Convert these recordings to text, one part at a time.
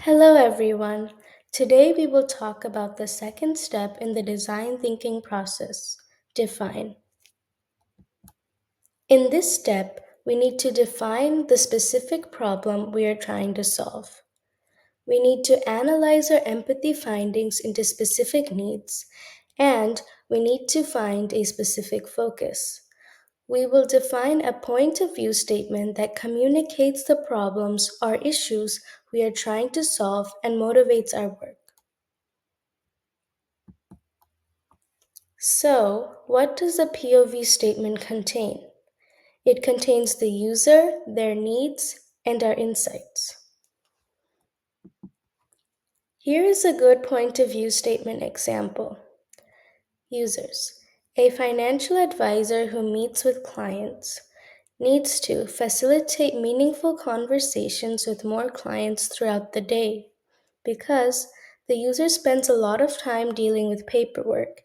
Hello everyone. Today we will talk about the second step in the design thinking process, define. In this step, we need to define the specific problem we are trying to solve. We need to analyze our empathy findings into specific needs, and we need to find a specific focus. We will define a point of view statement that communicates the problems or issues we are trying to solve and motivates our work. So, what does a POV statement contain? It contains the user, their needs, and our insights. Here is a good point of view statement example. Users. A financial advisor who meets with clients needs to facilitate meaningful conversations with more clients throughout the day because the user spends a lot of time dealing with paperwork.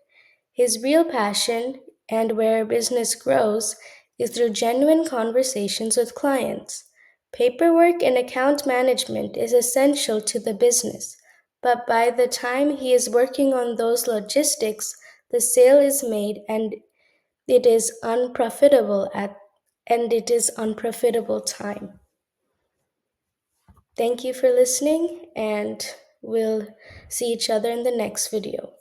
His real passion and where business grows is through genuine conversations with clients. Paperwork and account management is essential to the business, but by the time he is working on those logistics, the sale is made and it is unprofitable time. Thank you for listening, and we'll see each other in the next video.